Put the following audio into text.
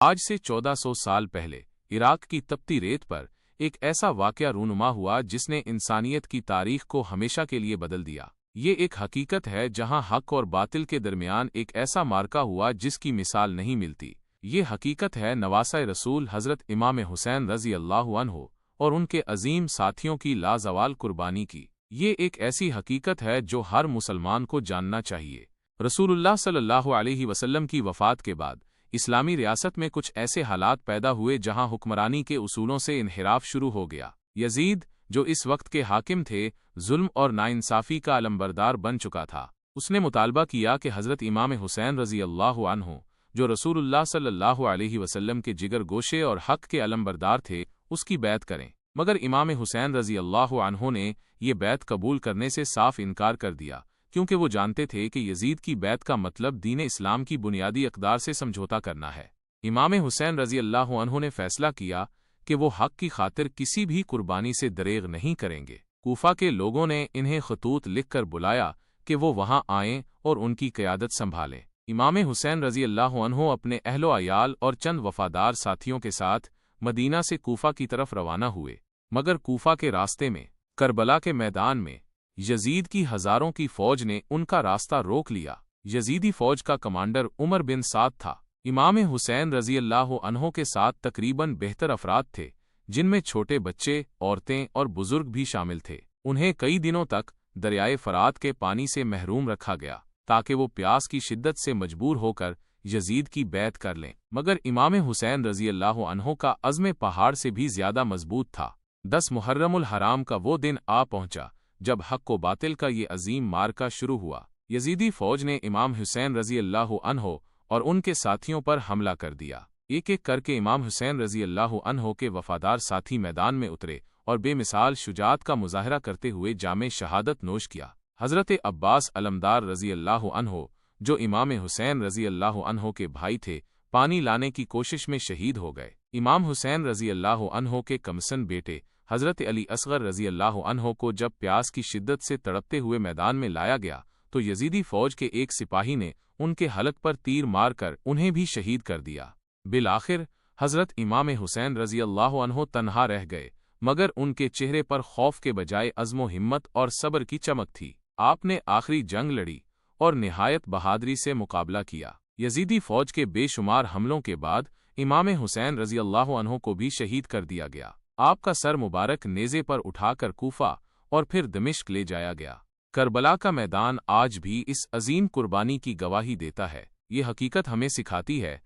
آج سے 1400 سال پہلے عراق کی تپتی ریت پر ایک ایسا واقعہ رونما ہوا جس نے انسانیت کی تاریخ کو ہمیشہ کے لیے بدل دیا۔ یہ ایک حقیقت ہے جہاں حق اور باطل کے درمیان ایک ایسا معرکہ ہوا جس کی مثال نہیں ملتی۔ یہ حقیقت ہے نواسۂ رسول حضرت امام حسین رضی اللہ عنہ اور ان کے عظیم ساتھیوں کی لازوال قربانی کی۔ یہ ایک ایسی حقیقت ہے جو ہر مسلمان کو جاننا چاہیے۔ رسول اللہ صلی اللہ علیہ وسلم کی وفات کے بعد اسلامی ریاست میں کچھ ایسے حالات پیدا ہوئے جہاں حکمرانی کے اصولوں سے انحراف شروع ہو گیا۔ یزید، جو اس وقت کے حاکم تھے، ظلم اور ناانصافی کا علمبردار بن چکا تھا۔ اس نے مطالبہ کیا کہ حضرت امام حسین رضی اللہ عنہ، جو رسول اللہ صلی اللہ علیہ وسلم کے جگر گوشے اور حق کے علمبردار تھے، اس کی بیعت کریں، مگر امام حسین رضی اللہ عنہ نے یہ بیعت قبول کرنے سے صاف انکار کر دیا، کیونکہ وہ جانتے تھے کہ یزید کی بیعت کا مطلب دین اسلام کی بنیادی اقدار سے سمجھوتا کرنا ہے۔ امام حسین رضی اللہ عنہ نے فیصلہ کیا کہ وہ حق کی خاطر کسی بھی قربانی سے دریغ نہیں کریں گے۔ کوفہ کے لوگوں نے انہیں خطوط لکھ کر بلایا کہ وہ وہاں آئیں اور ان کی قیادت سنبھالیں۔ امام حسین رضی اللہ عنہ اپنے اہل و عیال اور چند وفادار ساتھیوں کے ساتھ مدینہ سے کوفہ کی طرف روانہ ہوئے، مگر کوفہ کے راستے میں کربلا کے میدان میں یزید کی ہزاروں کی فوج نے ان کا راستہ روک لیا۔ یزیدی فوج کا کمانڈر عمر بن سعد تھا۔ امام حسین رضی اللہ عنہ کے ساتھ تقریباً بہتر افراد تھے، جن میں چھوٹے بچے، عورتیں اور بزرگ بھی شامل تھے۔ انہیں کئی دنوں تک دریائے فرات کے پانی سے محروم رکھا گیا تاکہ وہ پیاس کی شدت سے مجبور ہو کر یزید کی بیعت کر لیں، مگر امام حسین رضی اللہ عنہ کا عزم پہاڑ سے بھی زیادہ مضبوط تھا۔ 10 محرم الحرام کا وہ دن آ پہنچا جب حق و باطل کا یہ عظیم معرکہ شروع ہوا۔ یزیدی فوج نے امام حسین رضی اللہ عنہ اور ان کے ساتھیوں پر حملہ کر دیا۔ ایک ایک کر کے امام حسین رضی اللہ عنہ کے وفادار ساتھی میدان میں اترے اور بے مثال شجاعت کا مظاہرہ کرتے ہوئے جام شہادت نوش کیا۔ حضرت عباس علمدار رضی اللہ عنہ، جو امام حسین رضی اللہ عنہ کے بھائی تھے، پانی لانے کی کوشش میں شہید ہو گئے۔ امام حسین رضی اللہ عنہ کے کمسن بیٹے حضرت علی اصغر رضی اللہ عنہ کو جب پیاس کی شدت سے تڑپتے ہوئے میدان میں لایا گیا تو یزیدی فوج کے ایک سپاہی نے ان کے حلق پر تیر مار کر انہیں بھی شہید کر دیا۔ بالآخر حضرت امام حسین رضی اللہ عنہ تنہا رہ گئے، مگر ان کے چہرے پر خوف کے بجائے عزم و ہمت اور صبر کی چمک تھی۔ آپ نے آخری جنگ لڑی اور نہایت بہادری سے مقابلہ کیا۔ یزیدی فوج کے بے شمار حملوں کے بعد امام حسین رضی اللہ عنہ کو بھی شہید کر دیا گیا۔ آپ کا سر مبارک نیزے پر اٹھا کر کوفہ اور پھر دمشق لے جایا گیا۔ کربلا کا میدان آج بھی اس عظیم قربانی کی گواہی دیتا ہے۔ یہ حقیقت ہمیں سکھاتی ہے